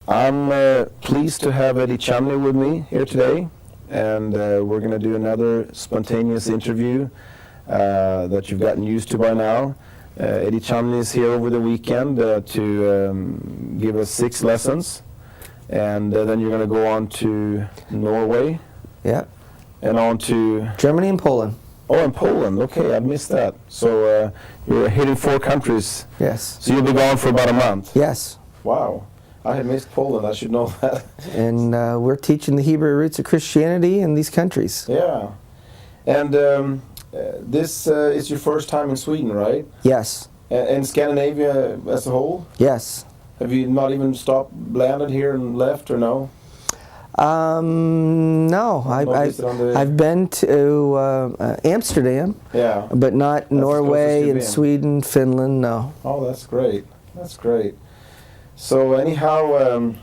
I'm pleased to have Eddie Chumney with me here today, and we're going to do another spontaneous interview that you've gotten used to by now. Eddie Chumney is here over the weekend to give us 6 lessons, and then you're going to go on to Norway. Yeah. And on to Germany and Poland. Oh, and Poland. Okay, I missed that. So you're hitting 4 countries. Yes. So you'll be gone for about a month. Yes. Wow. I had missed Poland. I should know that. And we're teaching the Hebrew roots of Christianity in these countries. Yeah. And this is your first time in Sweden, right? Yes. And Scandinavia as a whole? Yes. Have you not even landed here and left, or no? No. I've been to Amsterdam. Yeah. But not Norway and Sweden, Finland, no. Oh, that's great. That's great. So anyhow,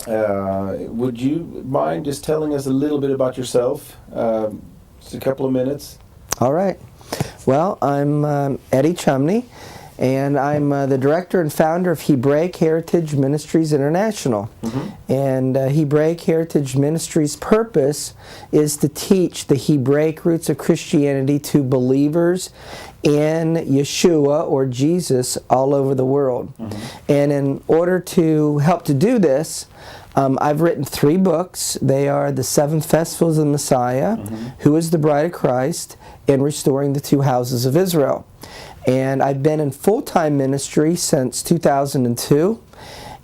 would you mind just telling us a little bit about yourself? Just a couple of minutes. All right. Well, I'm Eddie Chumney, and I'm the director and founder of Hebraic Heritage Ministries International. Mm-hmm. And Hebraic Heritage Ministries' purpose is to teach the Hebraic roots of Christianity to believers in Yeshua or Jesus all over the world. Mm-hmm. And in order to help to do this, I've written 3 books. They are The 7 Festivals of the Messiah, mm-hmm. Who is the Bride of Christ, and Restoring the 2 Houses of Israel. And I've been in full-time ministry since 2002.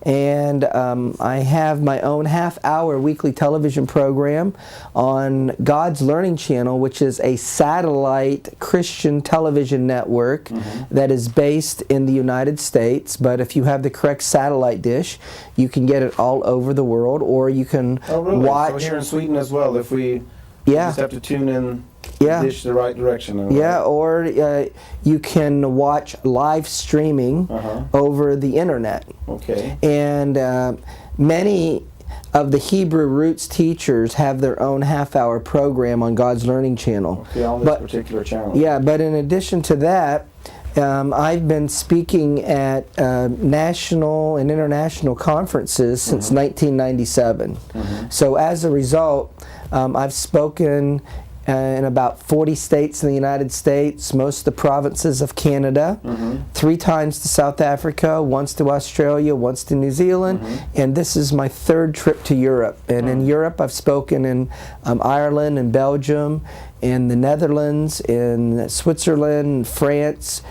And I have my own half-hour weekly television program on God's Learning Channel, which is a satellite Christian television network mm-hmm. that is based in the United States. But if you have the correct satellite dish, you can get it all over the world, or you can watch. So here in Sweden as well, if we just have to tune in. Yeah. Dish the right direction. Yeah, or you can watch live streaming over the internet. Okay. And many of the Hebrew roots teachers have their own half-hour program on God's Learning Channel. Okay, on this particular channel. Yeah, but in addition to that, I've been speaking at national and international conferences since 1997. Mm-hmm. So as a result, I've spoken in about 40 states in the United States, most of the provinces of Canada, mm-hmm. 3 times to South Africa, once to Australia, once to New Zealand, mm-hmm. and this is my 3rd trip to Europe. And in Europe, I've spoken in Ireland and Belgium, in the Netherlands, in Switzerland, France,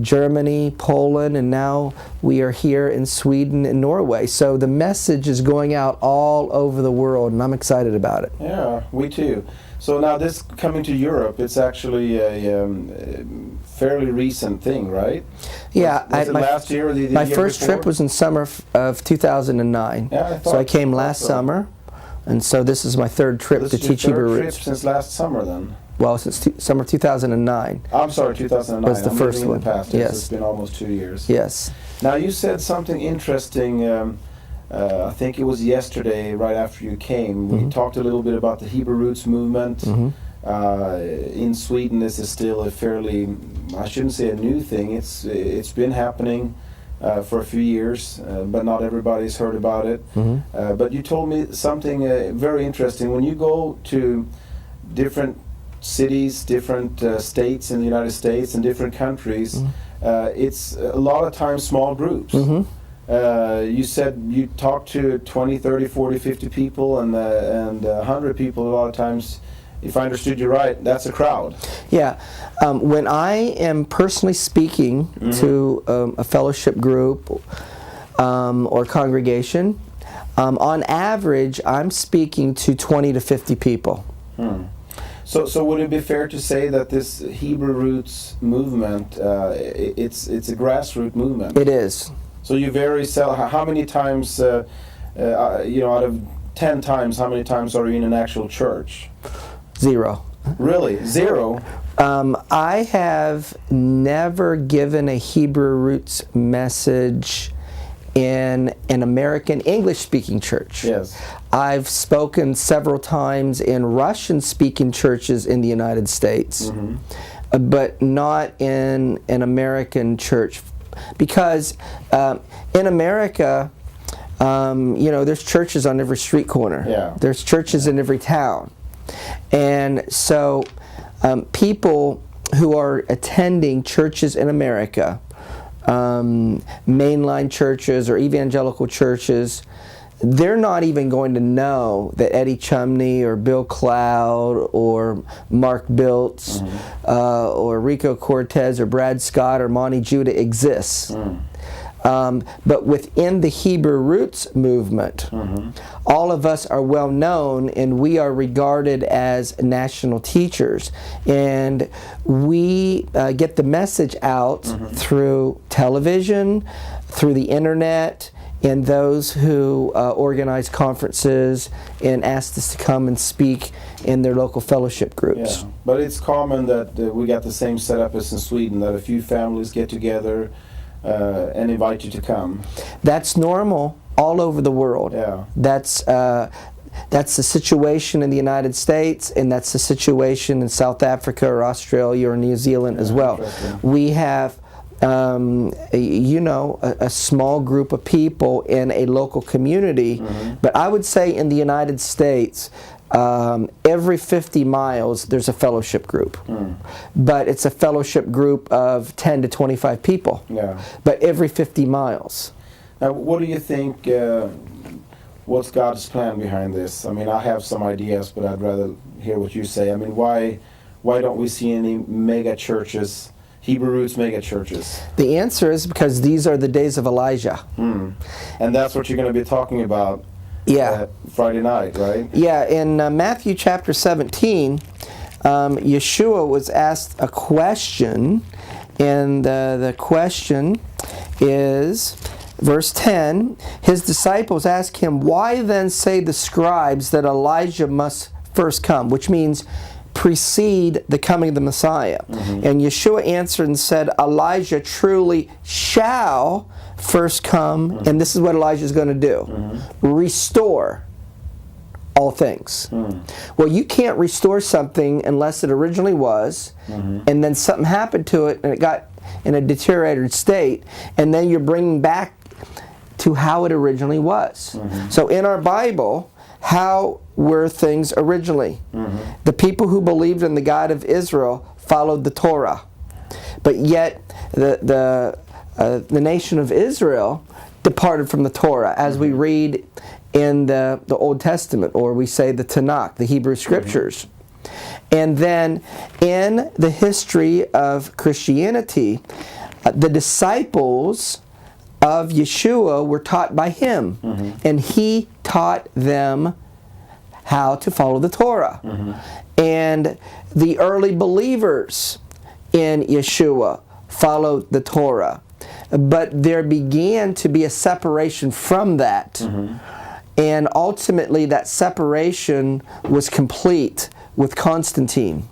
Germany, Poland, and now we are here in Sweden and Norway. So the message is going out all over the world, and I'm excited about it. Yeah, we too. So now this coming to Europe, it's actually a fairly recent thing, right? Yeah. Was it last year or the my year first before? trip was in summer of 2009. Yeah, so I came last summer, and so this is my 3rd trip to teach Hebrew roots. Trip since last summer then? Well, since summer 2009. I'm sorry, 2009. Was the first one. Past. Yes. It's been almost 2 years. Yes. Now you said something interesting. I think it was yesterday, right after you came. Mm-hmm. We talked a little bit about the Hebrew Roots movement. Mm-hmm. In Sweden, this is still a fairly, I shouldn't say a new thing. It's been happening for a few years, but not everybody's heard about it. Mm-hmm. But you told me something very interesting. When you go to different cities, different states in the United States, and different countries, mm-hmm. It's a lot of times small groups. Mm-hmm. You said you talked to 20, 30, 40, 50 people and 100 people a lot of times. If I understood you right, that's a crowd. Yeah. When I am personally speaking mm-hmm. to a fellowship group or congregation, on average, I'm speaking to 20 to 50 people. So would it be fair to say that this Hebrew Roots movement, it's a grassroots movement? It is. So you how many times, out of 10 times, how many times are you in an actual church? 0. Really? 0? I have never given a Hebrew roots message in an American English-speaking church. Yes. I've spoken several times in Russian-speaking churches in the United States, mm-hmm. But not in an American church. Because in America, there's churches on every street corner. Yeah. There's churches in every town. And so people who are attending churches in America, mainline churches or evangelical churches, they're not even going to know that Eddie Chumney or Bill Cloud or Mark Biltz or Rico Cortez or Brad Scott or Monty Judah exists. But within the Hebrew Roots movement, all of us are well known and we are regarded as national teachers. And we get the message out through television, through the internet, and those who organize conferences and ask us to come and speak in their local fellowship groups. Yeah. But it's common that we got the same setup as in Sweden, that a few families get together and invite you to come. That's normal all over the world. Yeah. That's the situation in the United States, and that's the situation in South Africa or Australia or New Zealand as well. We have a small group of people in a local community, but I would say in the United States, every 50 miles there's a fellowship group. But it's a fellowship group of 10 to 25 people. Yeah. But every 50 miles. Now, what do you think, what's God's plan behind this? I mean, I have some ideas, but I'd rather hear what you say. I mean, why don't we see any mega churches, Hebrew Roots mega churches? The answer is because these are the days of Elijah. And that's what you're going to be talking about Friday night, right? Yeah, in Matthew chapter 17, Yeshua was asked a question, and the question is, verse 10, his disciples asked him, "Why then say the scribes that Elijah must first come?" Which means precede the coming of the Messiah. And Yeshua answered and said, "Elijah truly shall first come," and this is what Elijah is going to do: restore all things. Well, you can't restore something unless it originally was, and then something happened to it and it got in a deteriorated state, and then you're bringing back to how it originally was. So in our Bible, how were things originally? The people who believed in the God of Israel followed the Torah, but yet the nation of Israel departed from the Torah, as we read in the Old Testament, or we say the Tanakh, the Hebrew Scriptures. And then in the history of Christianity, the disciples of Yeshua were taught by him, and he taught them how to follow the Torah. And the early believers in Yeshua followed the Torah, but there began to be a separation from that, and ultimately that separation was complete with Constantine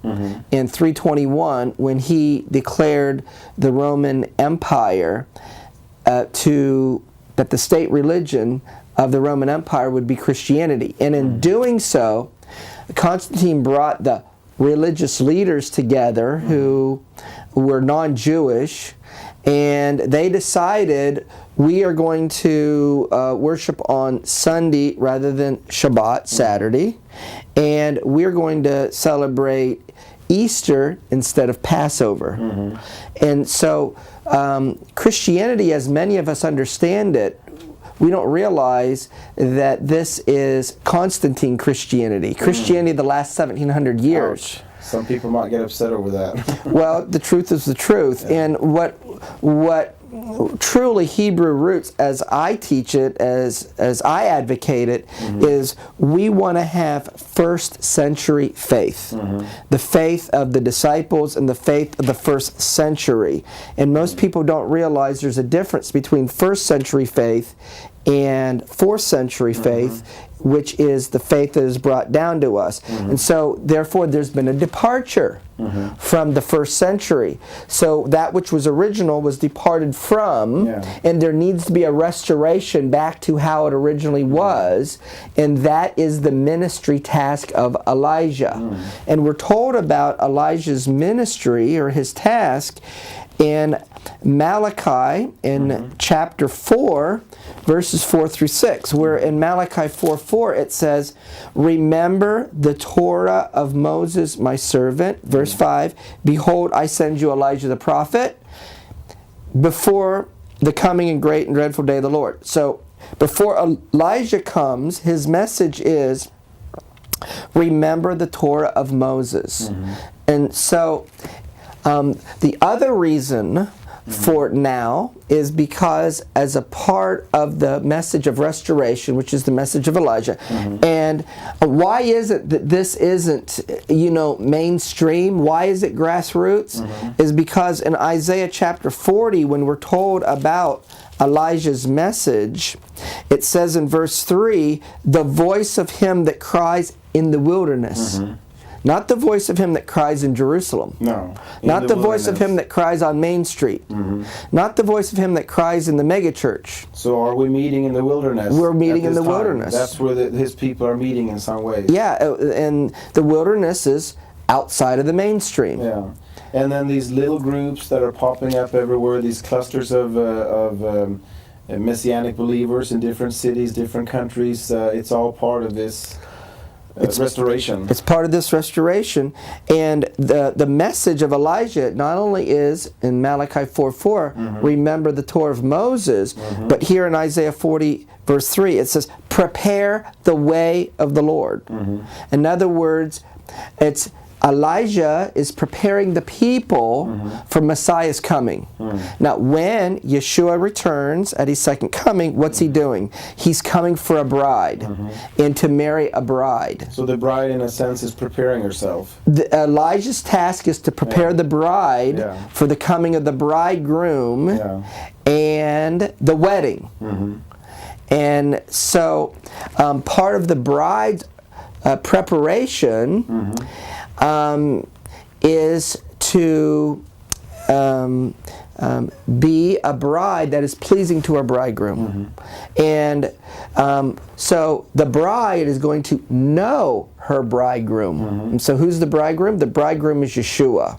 in 321, when he declared the Roman Empire that the state religion of the Roman Empire would be Christianity. And in doing so, Constantine brought the religious leaders together who were non-Jewish, and they decided, we are going to worship on Sunday rather than Shabbat, Saturday, and we're going to celebrate Easter instead of Passover. And so Christianity, as many of us understand it, we don't realize that this is Constantine Christianity. Christianity of the last 1700 years. Ouch. Some people might get upset over that. Well, the truth is the truth. Yeah. And what truly Hebrew roots, as I teach it, as I advocate it, is we want to have first century faith. The faith of the disciples and the faith of the first century. And most people don't realize there's a difference between first century faith and fourth century faith, which is the faith that is brought down to us. And so, therefore, there's been a departure from the first century. So that which was original was departed from, and there needs to be a restoration back to how it originally was, and that is the ministry task of Elijah. And we're told about Elijah's ministry, or his task, in Malachi in chapter 4, verses 4 through 6, where in Malachi 4:4 it says, "Remember the Torah of Moses my servant." Verse 5, "Behold, I send you Elijah the prophet before the coming and great and dreadful day of the Lord." So before Elijah comes, his message is, remember the Torah of Moses. And so the other reason for now is because as a part of the message of restoration, which is the message of Elijah. And why is it that this isn't, mainstream? Why is it grassroots? Is because in Isaiah chapter 40, when we're told about Elijah's message, it says in verse 3, "The voice of him that cries in the wilderness." Not the voice of him that cries in Jerusalem. No. Not the voice of him that cries on Main Street. Not the voice of him that cries in the megachurch. So are we meeting in the wilderness? We're meeting in the time? wilderness. That's where his people are meeting in some way. Yeah, and the wilderness is outside of the mainstream. Yeah. And then these little groups that are popping up everywhere, these clusters of Messianic believers in different cities, different countries, it's all part of this restoration. It's part of this restoration. And the message of Elijah not only is in Malachi 4:4, remember the Torah of Moses, but here in Isaiah 40 verse 3 it says, prepare the way of the Lord. In other words, it's Elijah is preparing the people for Messiah's coming. Now, when Yeshua returns at his second coming, what's he doing? He's coming for a bride and to marry a bride. So the bride, in a sense, is preparing herself. Elijah's task is to prepare the bride for the coming of the bridegroom and the wedding. And so part of the bride's preparation is to be a bride that is pleasing to our bridegroom. And so the bride is going to know her bridegroom. And so who's the bridegroom? The bridegroom is Yeshua.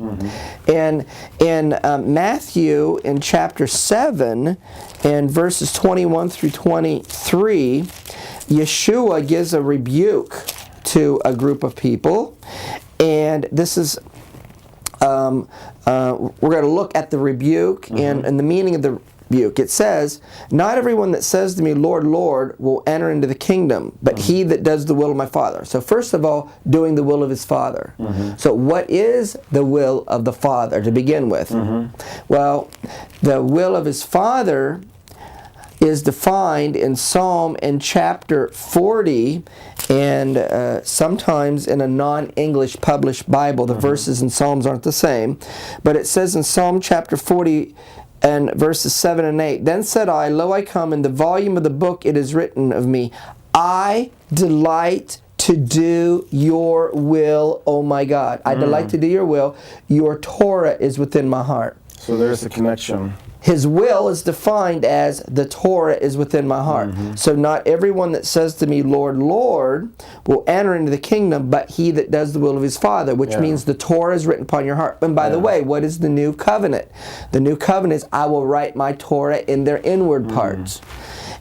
And in Matthew, in chapter 7, and verses 21 through 23, Yeshua gives a rebuke to a group of people. And this is, we're going to look at the rebuke and the meaning of the rebuke. It says, not everyone that says to me, Lord, Lord, will enter into the kingdom, but he that does the will of my Father. So first of all, doing the will of his Father. So what is the will of the Father to begin with? Well, the will of his Father is defined in Psalm in chapter 40, and sometimes in a non-English published Bible, the verses in Psalms aren't the same, but it says in Psalm chapter 40 and verses 7 and 8, then said I, lo, I come, in the volume of the book it is written of me, I delight to do your will, O my God. I delight to do your will. Your Torah is within my heart. So there's a connection. His will is defined as the Torah is within my heart. So not everyone that says to me, Lord, Lord, will enter into the kingdom, but he that does the will of his Father, which means the Torah is written upon your heart. And by the way, what is the new covenant? The new covenant is, I will write my Torah in their inward parts.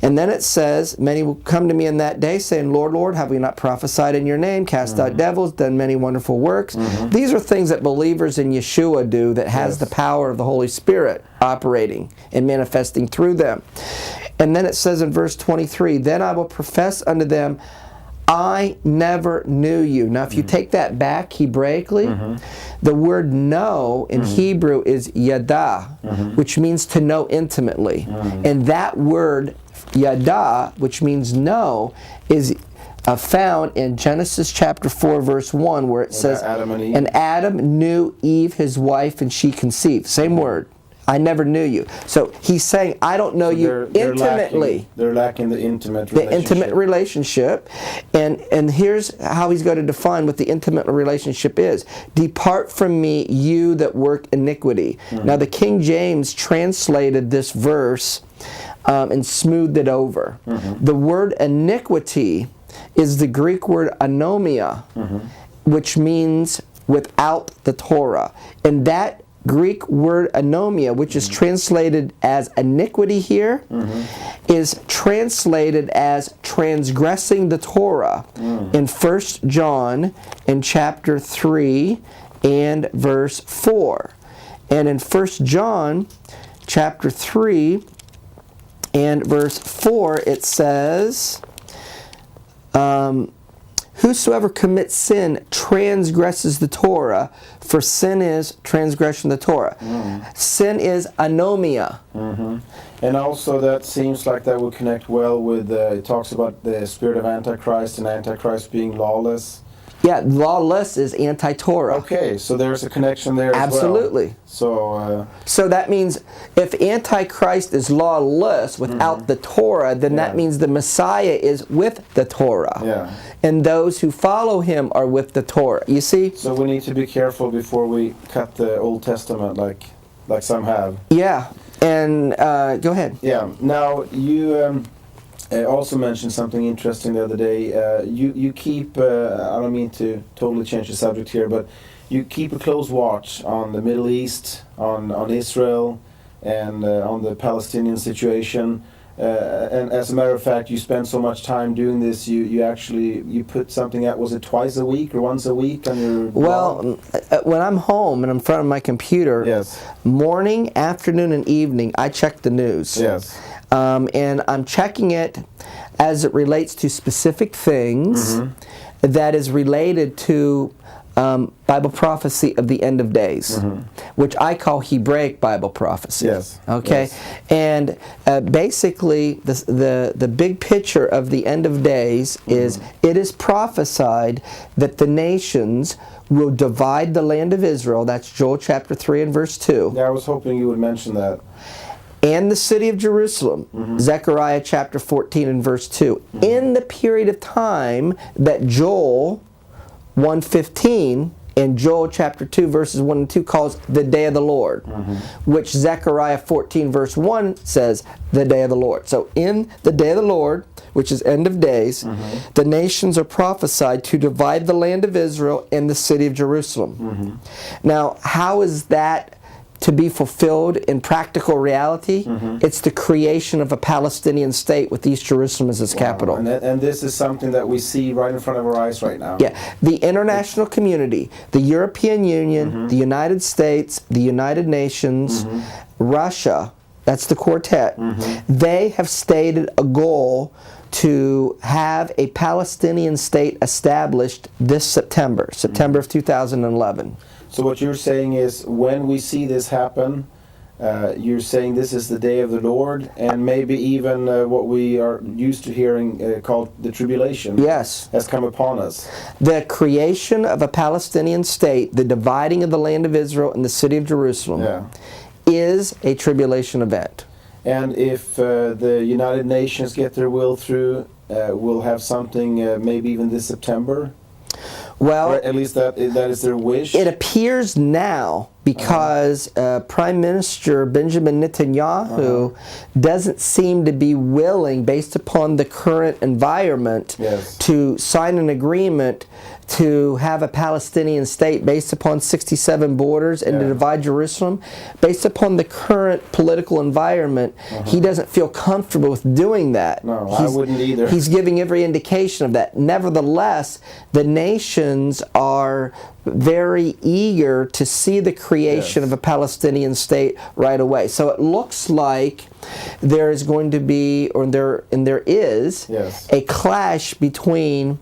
And then it says, many will come to me in that day, saying, Lord, Lord, have we not prophesied in your name, cast out devils, done many wonderful works? These are things that believers in Yeshua do that has the power of the Holy Spirit operating and manifesting through them. And then it says in verse 23, then I will profess unto them, I never knew you. Now, if you take that back Hebraically, the word know in Hebrew is yada, which means to know intimately. And that word yada, which means know, is found in Genesis chapter 4, verse 1, where it says, and Adam knew Eve, his wife, and she conceived. Same word. I never knew you. So he's saying, I don't know you intimately. They're lacking the intimate relationship. The intimate relationship. And here's how he's going to define what the intimate relationship is. Depart from me, you that work iniquity. Now the King James translated this verse and smoothed it over. The word iniquity is the Greek word anomia, which means without the Torah. And that Greek word anomia, which is translated as iniquity here, is translated as transgressing the Torah in 1 John in chapter 3 and verse 4. And in 1 John chapter 3 and verse 4 it says, whosoever commits sin transgresses the Torah, for sin is transgression of the Torah. Sin is anomia. And also that seems like that would connect well with, it talks about the spirit of Antichrist and Antichrist being lawless. Yeah, lawless is anti-Torah. Okay, so there's a connection there Absolutely. as well. So that means if Antichrist is lawless without the Torah, then that means the Messiah is with the Torah. Yeah. And those who follow him are with the Torah. You see? So we need to be careful before we cut the Old Testament like some have. Yeah. And go ahead. Yeah. Now, you also mentioned something interesting the other day. You keep, I don't mean to totally change the subject here, but you keep a close watch on the Middle East, on Israel, and on the Palestinian situation. And as a matter of fact, you spend so much time doing this, you put something out, was it twice a week or once a week on your blog? When I'm home and I'm in front of my computer, Yes. morning, afternoon, and evening, I check the news. Yes. And I'm checking it as it relates to specific things that is related to Bible prophecy of the end of days, which I call Hebraic Bible prophecy. Yes. Okay, Yes. and basically the big picture of the end of days is it is prophesied that the nations will divide the land of Israel. That's Joel chapter 3 and verse 2. Yeah, I was hoping you would mention that. And the city of Jerusalem, Zechariah chapter 14 and verse 2. In the period of time that Joel 1:15 and Joel chapter 2 verses 1 and 2 calls the day of the Lord, which Zechariah 14 verse 1 says the day of the Lord. So in the day of the Lord, which is end of days, the nations are prophesied to divide the land of Israel and the city of Jerusalem. Now, how is that to be fulfilled in practical reality? It's the creation of a Palestinian state with East Jerusalem as its capital. And this is something that we see right in front of our eyes right now. Yeah, the international community, the European Union, the United States, the United Nations, Russia, that's the quartet, they have stated a goal to have a Palestinian state established this September of 2011. So what you're saying is, when we see this happen, you're saying this is the day of the Lord, and maybe even what we are used to hearing called the tribulation Yes. has come upon us. The creation of a Palestinian state, the dividing of the land of Israel and the city of Jerusalem, is a tribulation event. And if the United Nations get their will through, we'll have something maybe even this September? Well, or at least that is their wish. It appears now because Prime Minister Benjamin Netanyahu doesn't seem to be willing, based upon the current environment, to sign an agreement to have a Palestinian state based upon 67 borders and to divide Jerusalem. Based upon the current political environment, he doesn't feel comfortable with doing that. No, I wouldn't either. He's giving every indication of that. Nevertheless, the nations are very eager to see the creation of a Palestinian state right away. So it looks like there is going to be, or there is, a clash between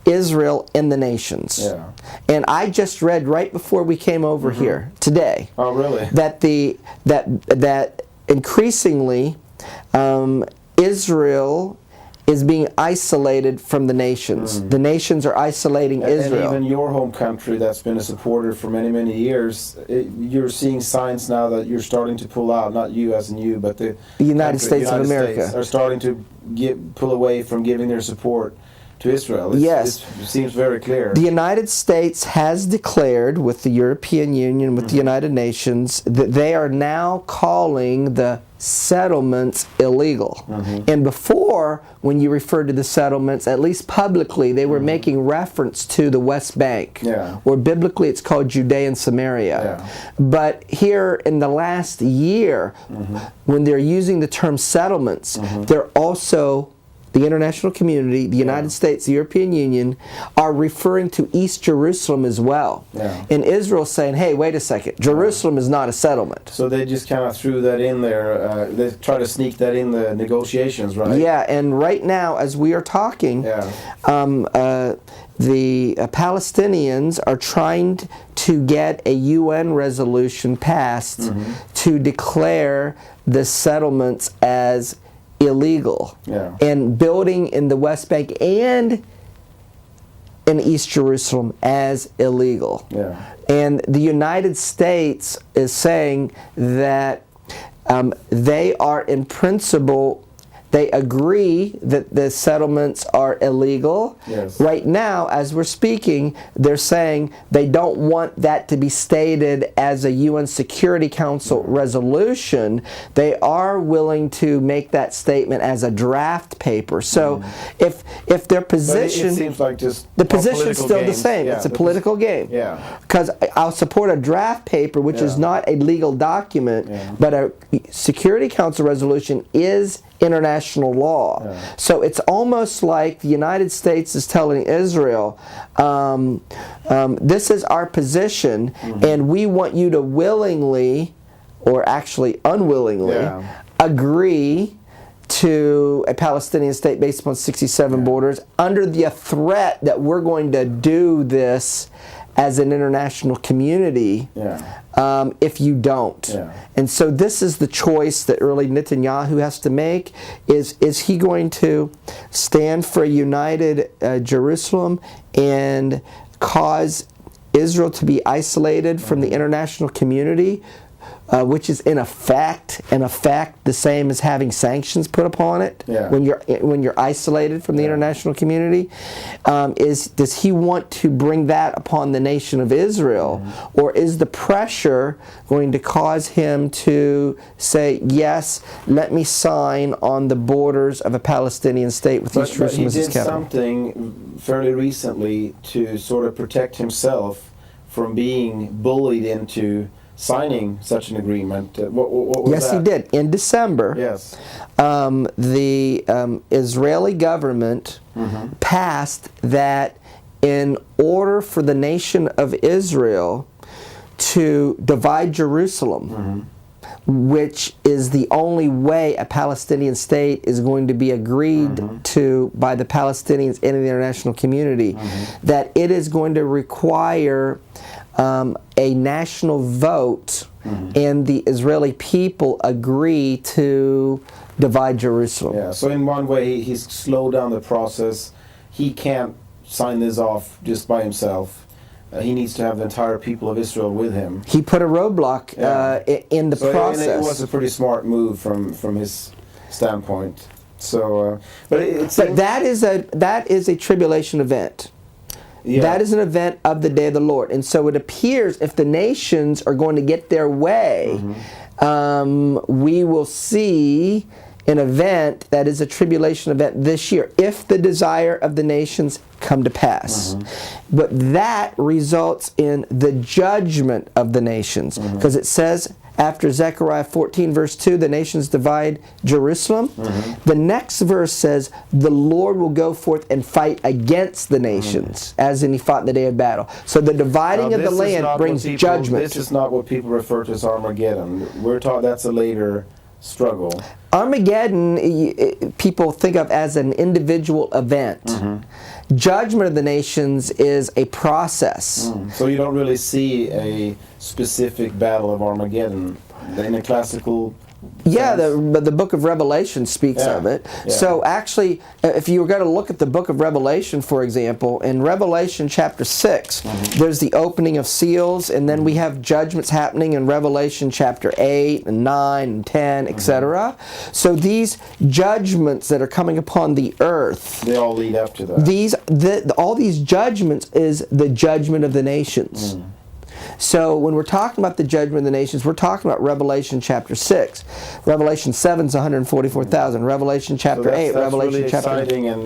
Israel and the nations. And I just read right before we came over here today. Oh, really? That increasingly Israel is being isolated from the nations. The nations are isolating Israel. And even your home country that's been a supporter for many, many years, you're seeing signs now that you're starting to pull out, not you as in you, but the United States of America are starting to pull away from giving their support to Israel. Yes. It seems very clear. The United States has declared with the European Union, with the United Nations, that they are now calling the settlements illegal. And before, when you referred to the settlements, at least publicly, they were making reference to the West Bank. Or biblically it's called Judea and Samaria. But here in the last year, when they're using the term settlements, they're also, the international community, the United States, the European Union, are referring to East Jerusalem as well. And Israel's saying, hey, wait a second, Jerusalem is not a settlement. So they just kind of threw that in there. They try to sneak that in the negotiations, right? Yeah, and right now, as we are talking, the Palestinians are trying to get a UN resolution passed to declare the settlements as illegal, and building in the West Bank and in East Jerusalem as illegal. And the United States is saying that they are in principle, they agree that the settlements are illegal. Right now, as we're speaking, they're saying they don't want that to be stated as a UN Security Council resolution. They are willing to make that statement as a draft paper. So if their position... But it seems like just the position's still the same. It's a political game. Because I'll support a draft paper, which is not a legal document, but a Security Council resolution is international law. So it's almost like the United States is telling Israel, this is our position, and we want you to willingly, or actually unwillingly, agree to a Palestinian state based upon 67 borders under the threat that we're going to do this as an international community if you don't. And so this is the choice that really Netanyahu has to make. Is he going to stand for a united Jerusalem and cause Israel to be isolated from the international community, which is in effect the same as having sanctions put upon it when you're isolated from the international community? Does he want to bring that upon the nation of Israel, or is the pressure going to cause him to say, yes, let me sign on the borders of a Palestinian state with East Jerusalem as its capital? He did something fairly recently to sort of protect himself from being bullied into signing such an agreement. What was yes, that? he did. In December, the Israeli government passed that in order for the nation of Israel to divide Jerusalem, which is the only way a Palestinian state is going to be agreed to by the Palestinians and the international community, that it is going to require a national vote, and the Israeli people agree to divide Jerusalem. So in one way, he's slowed down the process. He can't sign this off just by himself. He needs to have the entire people of Israel with him. He put a roadblock in the process. And it was a pretty smart move from his standpoint. So, but that is a tribulation event. That is an event of the day of the Lord. And so it appears if the nations are going to get their way, we will see an event that is a tribulation event this year, if the desire of the nations come to pass. But that results in the judgment of the nations, because it says after Zechariah 14 verse 2, the nations divide Jerusalem. The next verse says the Lord will go forth and fight against the nations, as in he fought in the day of battle. So the dividing of the land brings judgment. This is not what people refer to as Armageddon. We're taught that's a later struggle. Armageddon, people think of as an individual event. Judgment of the nations is a process. So you don't really see a specific battle of Armageddon in a classical Yeah, the book of Revelation speaks of it. Yeah. So actually, if you were going to look at the book of Revelation, for example, in Revelation chapter 6, there's the opening of seals, and then we have judgments happening in Revelation chapter 8 and 9 and 10, etc. So these judgments that are coming upon the earth, they all lead up to that. All these judgments is the judgment of the nations. So when we're talking about the judgment of the nations, we're talking about Revelation chapter 6. Revelation 7 is 144,000. Revelation chapter 8. That's Revelation really chapter exciting and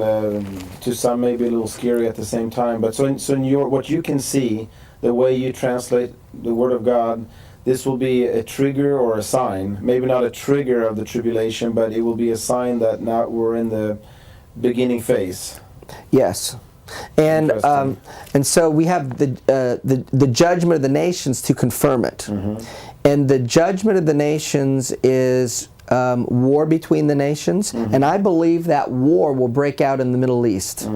to some maybe a little scary at the same time. But so in your, what you can see, the way you translate the Word of God, this will be a trigger or a sign. Maybe not a trigger of the tribulation, but it will be a sign that now we're in the beginning phase. Yes. And so we have the judgment of the nations to confirm it. And the judgment of the nations is war between the nations, and I believe that war will break out in the Middle East.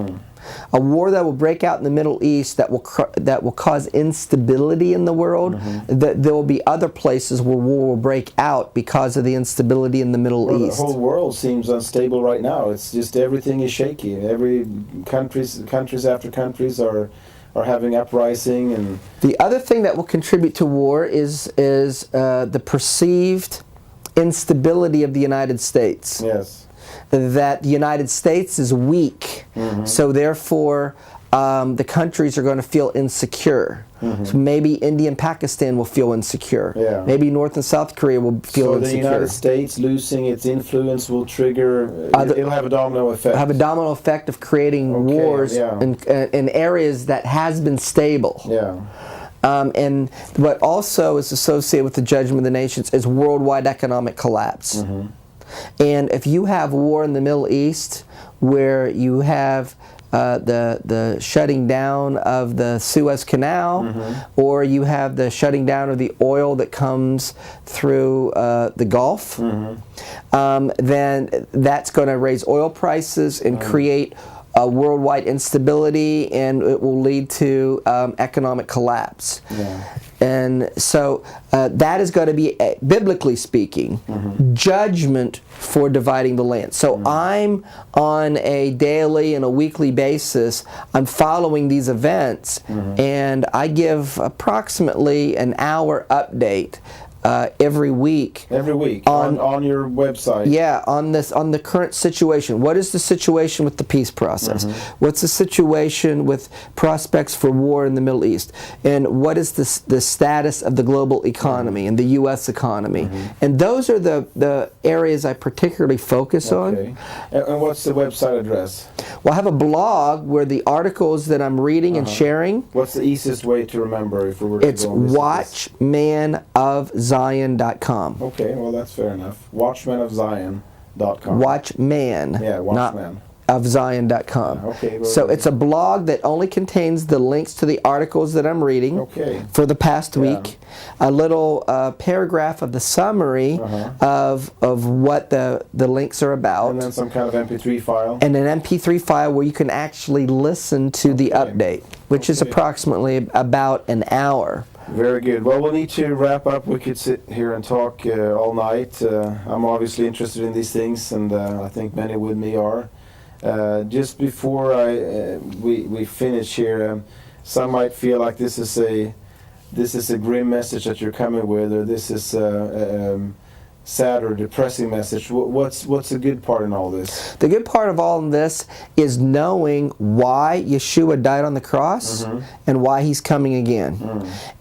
A war that will break out in the Middle East that will cause instability in the world. That there will be other places where war will break out because of the instability in the Middle East. The whole world seems unstable right now. It's just everything is shaky. Every countries after countries are having uprising, and the other thing that will contribute to war is the perceived instability of the United States. Yes. That the United States is weak, so therefore the countries are going to feel insecure. So maybe India and Pakistan will feel insecure. Yeah. Maybe North and South Korea will feel insecure. So the United States losing its influence will trigger, it'll have a domino effect. Have a domino effect of creating wars in areas that has been stable. Yeah. And what also is associated with the judgment of the nations is worldwide economic collapse. And if you have war in the Middle East, where you have the shutting down of the Suez Canal, or you have the shutting down of the oil that comes through the Gulf, then that's going to raise oil prices and create worldwide instability, and it will lead to economic collapse. And so that is going to be, biblically speaking, judgment for dividing the land. So I'm on a daily and a weekly basis, I'm following these events, and I give approximately an hour update every week. Every week on your website. Yeah, on the current situation. What is the situation with the peace process? What's the situation with prospects for war in the Middle East? And what is the status of the global economy and the U.S. economy? And those are the areas I particularly focus on. And what's the website address? Well, I have a blog where the articles that I'm reading and sharing. What's the easiest way to remember if we were to It's go and visit watchmanofzion.com. Okay, well that's fair enough. Watchmanofzion.com. Watchman. Yeah, Watchman. Of Zion.com. Okay. So it's a blog that only contains the links to the articles that I'm reading for the past week, a little paragraph of the summary of what the links are about, and then some kind of MP3 file. and an MP3 file where you can actually listen to the update, which is approximately about an hour. Very good. Well, we'll need to wrap up. We could sit here and talk all night. I'm obviously interested in these things, and I think many with me are. Just before we finish here, some might feel like this is a grim message that you're coming with, or this is sad or depressing message. What's the good part in all this? The good part of all of this is knowing why Yeshua died on the cross and why he's coming again.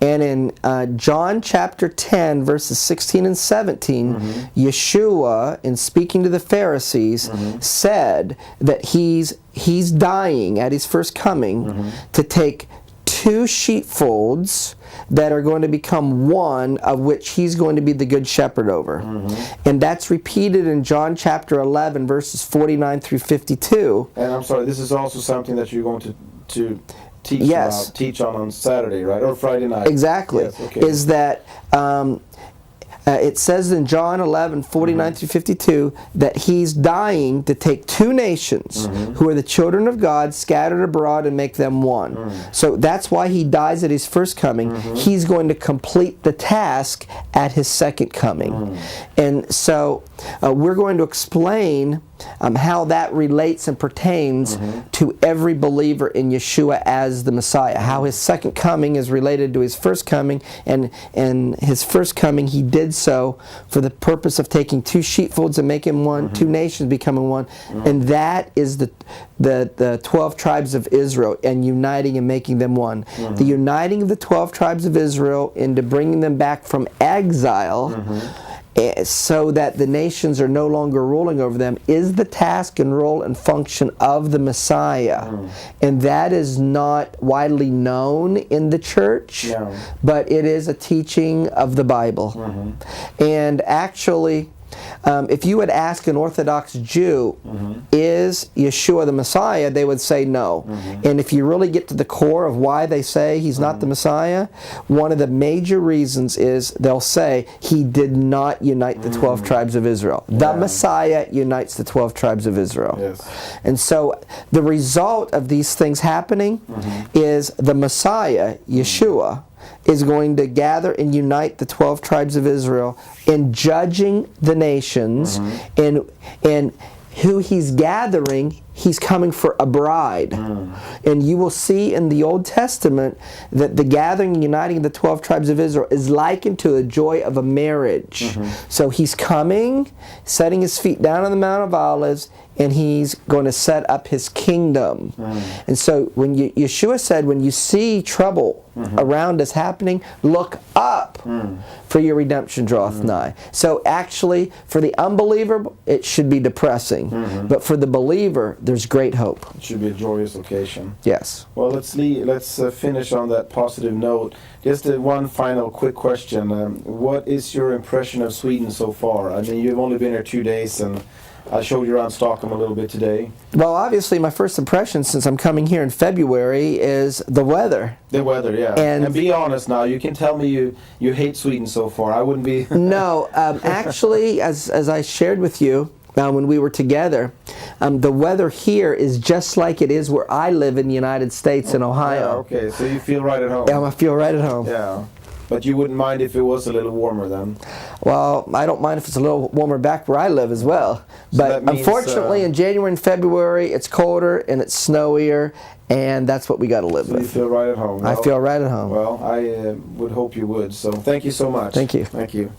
And in John chapter 10 verses 16 and 17, Yeshua, in speaking to the Pharisees, said that he's dying at his first coming to take two sheepfolds that are going to become one, of which he's going to be the good shepherd over. And that's repeated in John chapter 11 verses 49 through 52. And I'm sorry, this is also something that you're going to teach on Saturday, right? Or Friday night. Exactly. Yes, okay. Is that it says in John 11:49 through 52 that he's dying to take two nations who are the children of God scattered abroad and make them one. So that's why he dies at his first coming. He's going to complete the task at his second coming. And so we're going to explain how that relates and pertains to every believer in Yeshua as the Messiah. How his second coming is related to his first coming, and his first coming he did so for the purpose of taking two sheepfolds and making one, two nations becoming one, and that is the 12 tribes of Israel, and uniting and making them one. The uniting of the 12 tribes of Israel into bringing them back from exile, so that the nations are no longer ruling over them, is the task and role and function of the Messiah. And that is not widely known in the church, but it is a teaching of the Bible. And actually, if you would ask an Orthodox Jew, is Yeshua the Messiah, they would say no. And if you really get to the core of why they say he's not the Messiah, one of the major reasons is they'll say he did not unite the 12 tribes of Israel. The Messiah unites the 12 tribes of Israel. And so the result of these things happening is the Messiah, Yeshua, is going to gather and unite the 12 tribes of Israel in judging the nations, and who he's gathering, he's coming for a bride. And you will see in the Old Testament that the gathering and uniting of the 12 tribes of Israel is likened to the joy of a marriage. So he's coming, setting his feet down on the Mount of Olives, and he's going to set up his kingdom. And so when Yeshua said, when you see trouble around us happening, look up, for your redemption draweth nigh. So actually, for the unbeliever, it should be depressing. But for the believer, there's great hope. It should be a joyous occasion. Yes. Well, let's finish on that positive note. Just one final quick question. What is your impression of Sweden so far? I mean, you've only been here 2 days, and I showed you around Stockholm a little bit today. Well, obviously, my first impression since I'm coming here in February is the weather. The weather, yeah. And be honest now. You can tell me you hate Sweden so far. I wouldn't be... No, actually, as I shared with you when we were together, the weather here is just like it is where I live in the United States in Ohio. Yeah, okay, so you feel right at home. Yeah, I feel right at home. Yeah. But you wouldn't mind if it was a little warmer then? Well, I don't mind if it's a little warmer back where I live as well. So but means, unfortunately, in January and February, it's colder and it's snowier, and that's what we got to live with. You feel right at home? I feel right at home. Well, I would hope you would. So thank you so much. Thank you. Thank you.